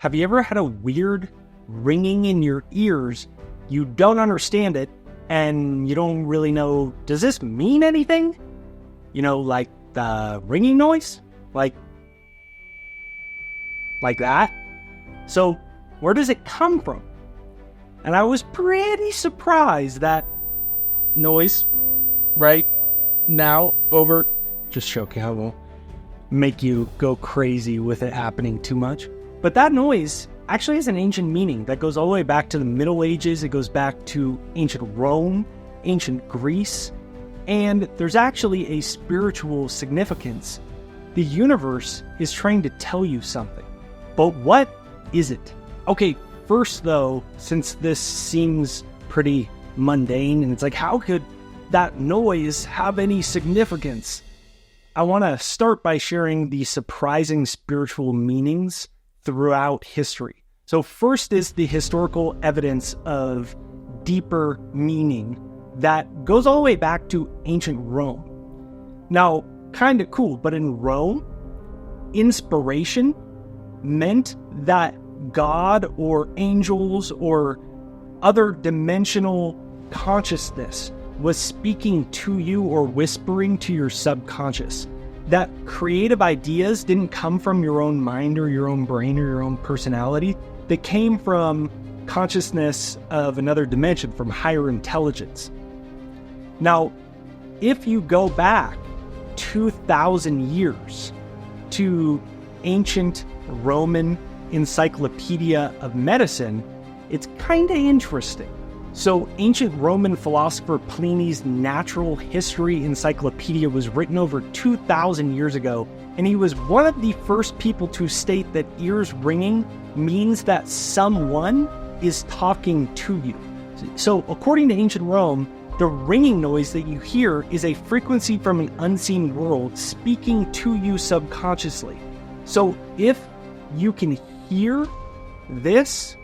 Have you ever had a weird ringing in your ears? You don't understand it, and you don't really know, does this mean anything? You know, like the ringing noise? Like that? So, where does it come from? And I was pretty surprised that noise, right now, over, just joking, I won't make you go crazy with it happening too much. But that noise actually has an ancient meaning that goes all the way back to the Middle Ages. It goes back to ancient Rome, ancient Greece, and there's actually a spiritual significance. The universe is trying to tell you something. But what is it? Okay, first though, since this seems pretty mundane, and it's like, how could that noise have any significance? I want to start by sharing the surprising spiritual meanings throughout history. So first is the historical evidence of deeper meaning that goes all the way back to ancient Rome. Now, kind of cool, but in Rome, inspiration meant that God or angels or other dimensional consciousness was speaking to you or whispering to your subconscious. That creative ideas didn't come from your own mind or your own brain or your own personality. They came from consciousness of another dimension, from higher intelligence. Now, if you go back 2,000 years to ancient Roman Encyclopedia of Medicine, it's kind of interesting. So ancient Roman philosopher Pliny's Natural History Encyclopedia was written over 2,000 years ago, and he was one of the first people to state that ears ringing means that someone is talking to you. So according to ancient Rome, the ringing noise that you hear is a frequency from an unseen world speaking to you subconsciously. So if you can hear this,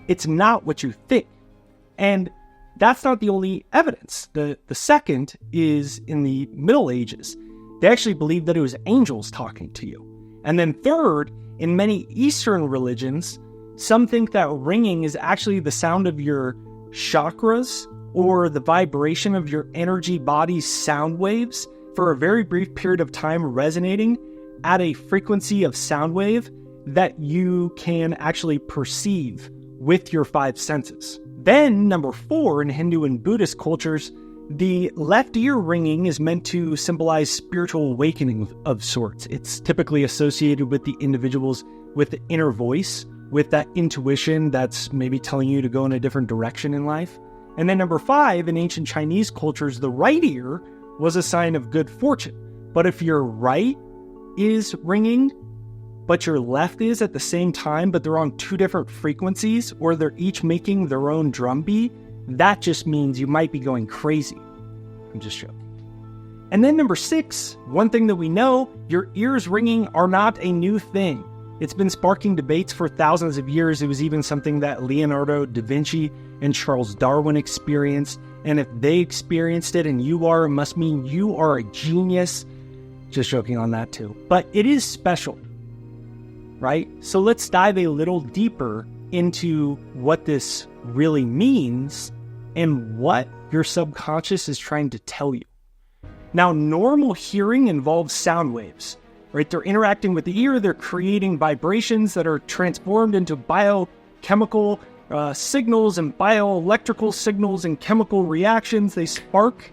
it's not what you think. And that's not the only evidence. The second is in the Middle Ages. They actually believed that it was angels talking to you. And then third, in many Eastern religions, some think that ringing is actually the sound of your chakras or the vibration of your energy body's sound waves for a very brief period of time resonating at a frequency of sound wave that you can actually perceive with your five senses. Then, number 4, in Hindu and Buddhist cultures, the left ear ringing is meant to symbolize spiritual awakening of sorts. It's typically associated with the individuals with the inner voice, with that intuition that's maybe telling you to go in a different direction in life. And then number 5, in ancient Chinese cultures, the right ear was a sign of good fortune. But if your right is ringing, but your left is at the same time, but they're on 2 different frequencies, or they're each making their own drum beat, that just means you might be going crazy. I'm just joking. And then number 6, one thing that we know, your ears ringing are not a new thing. It's been sparking debates for thousands of years. It was even something that Leonardo da Vinci and Charles Darwin experienced. And if they experienced it and you are, it must mean you are a genius. Just joking on that too. But it is special, right? So let's dive a little deeper into what this really means and what your subconscious is trying to tell you. Now, normal hearing involves sound waves, right? They're interacting with the ear. They're creating vibrations that are transformed into biochemical signals and bioelectrical signals and chemical reactions. They spark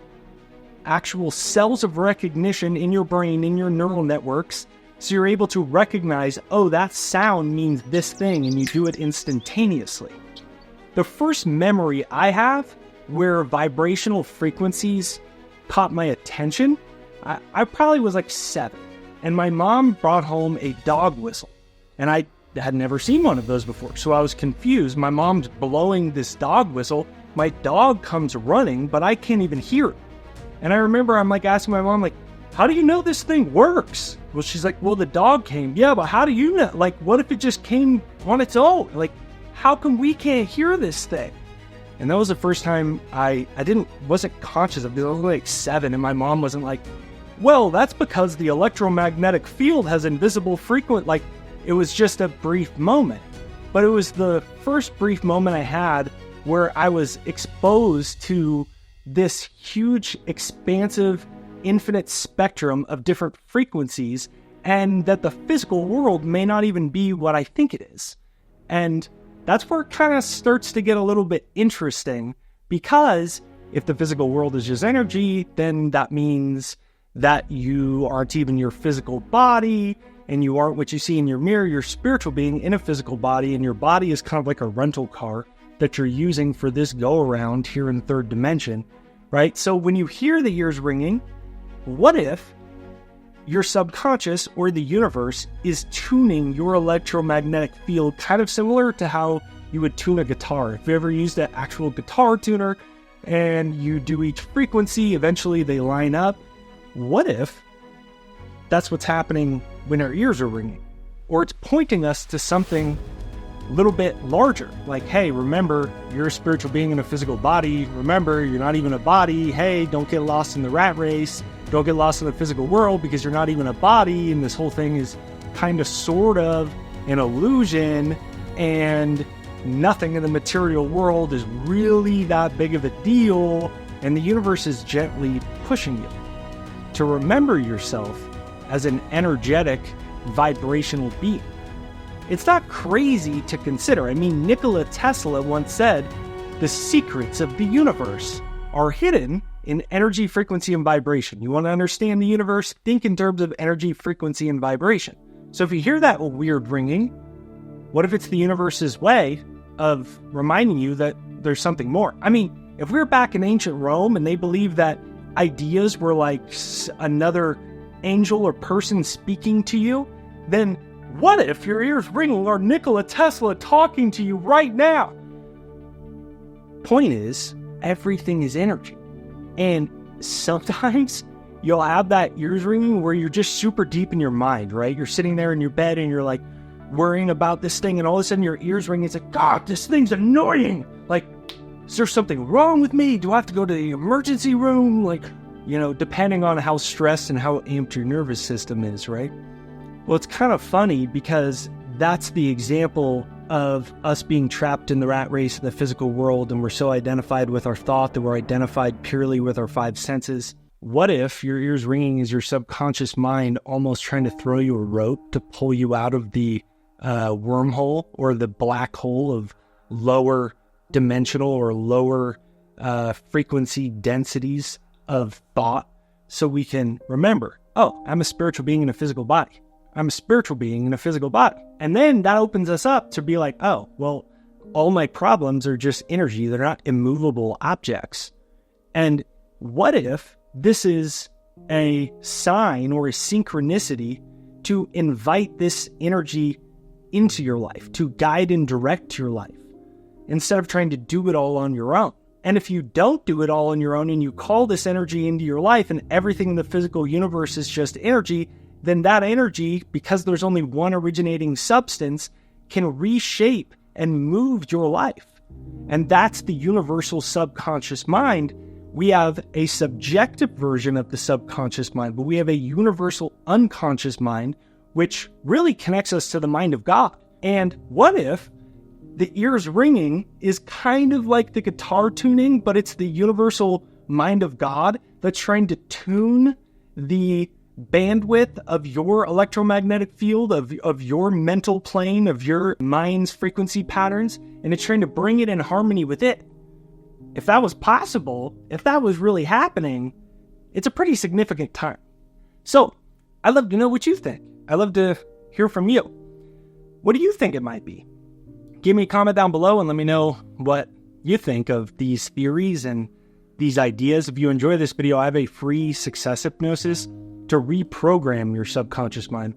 actual cells of recognition in your brain, in your neural networks. So you're able to recognize, oh, that sound means this thing, and you do it instantaneously. The first memory I have where vibrational frequencies caught my attention, I probably was like 7. And my mom brought home a dog whistle. And I had never seen one of those before. So I was confused. My mom's blowing this dog whistle. My dog comes running, but I can't even hear it. And I remember I'm like asking my mom, like, how do you know this thing works? Well, she's like, well, the dog came. Yeah, but how do you know? Like, what if it just came on its own? Like, how come we can't hear this thing? And that was the first time I wasn't conscious of it. I was like 7, and my mom wasn't like, well, that's because the electromagnetic field has invisible frequent, like, It was just a brief moment. But it was the first brief moment I had where I was exposed to this huge, expansive, infinite spectrum of different frequencies, and that the physical world may not even be what I think it is. And that's where it kind of starts to get a little bit interesting, because if the physical world is just energy, then that means that you aren't even your physical body, and you aren't what you see in your mirror. You're spiritual being in a physical body, and your body is kind of like a rental car that you're using for this go-around here in the third dimension, right? So when you hear the ears ringing, what if your subconscious or the universe is tuning your electromagnetic field, kind of similar to how you would tune a guitar? If you ever used an actual guitar tuner and you do each frequency, eventually they line up. What if that's what's happening when our ears are ringing? Or it's pointing us to something a little bit larger, like, hey, remember, you're a spiritual being in a physical body. Remember, you're not even a body. Hey, don't get lost in the rat race. Don't get lost in the physical world because you're not even a body, and this whole thing is kind of sort of an illusion, and nothing in the material world is really that big of a deal, and the universe is gently pushing you to remember yourself as an energetic, vibrational being. It's not crazy to consider. I mean, Nikola Tesla once said, the secrets of the universe are hidden in energy, frequency, and vibration. You want to understand the universe? Think in terms of energy, frequency, and vibration. So if you hear that weird ringing, what if it's the universe's way of reminding you that there's something more? I mean, if we're back in ancient Rome and they believed that ideas were like another angel or person speaking to you, then what if your ears ringing are Nikola Tesla talking to you right now? Point is, everything is energy. And sometimes you'll have that ears ringing where you're just super deep in your mind, right? You're sitting there in your bed and you're like worrying about this thing, and all of a sudden your ears ring. It's like, God, this thing's annoying. Like, is there something wrong with me? Do I have to go to the emergency room? Like, you know, depending on how stressed and how amped your nervous system is, right? Well, it's kind of funny because that's the example of us being trapped in the rat race in the physical world, and we're so identified with our thought that we're identified purely with our five senses. What if your ears ringing is your subconscious mind almost trying to throw you a rope to pull you out of the wormhole or the black hole of lower dimensional or lower frequency densities of thought, so we can remember, oh, I'm a spiritual being in a physical body. I'm a spiritual being in a physical body. And then that opens us up to be like, oh, well, all my problems are just energy. They're not immovable objects. And what if this is a sign or a synchronicity to invite this energy into your life, to guide and direct your life, instead of trying to do it all on your own? And if you don't do it all on your own and you call this energy into your life and everything in the physical universe is just energy, then that energy, because there's only one originating substance, can reshape and move your life. And that's the universal subconscious mind. We have a subjective version of the subconscious mind, but we have a universal unconscious mind, which really connects us to the mind of God. And what if the ears ringing is kind of like the guitar tuning, but it's the universal mind of God that's trying to tune the bandwidth of your electromagnetic field, of your mental plane, of your mind's frequency patterns, and it's trying to bring it in harmony with it. If that was possible, if that was really happening, it's a pretty significant time. So, I'd love to know what you think. I'd love to hear from you. What do you think it might be? Give me a comment down below and let me know what you think of these theories and these ideas. If you enjoy this video, I have a free success hypnosis to reprogram your subconscious mind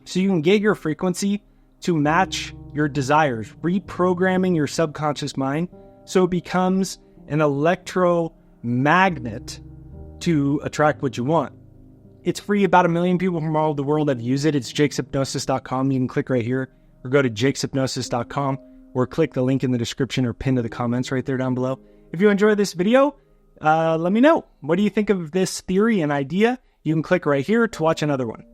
so you can get your frequency to match your desires, reprogramming your subconscious mind so it becomes an electromagnet to attract what you want. It's free. About 1 million people from all over the world have used it. It's jakeshypnosis.com. You can click right here or go to jakeshypnosis.com or click the link in the description or pin to the comments right there down below. If you enjoy this video, let me know. What do you think of this theory and idea? You can click right here to watch another one.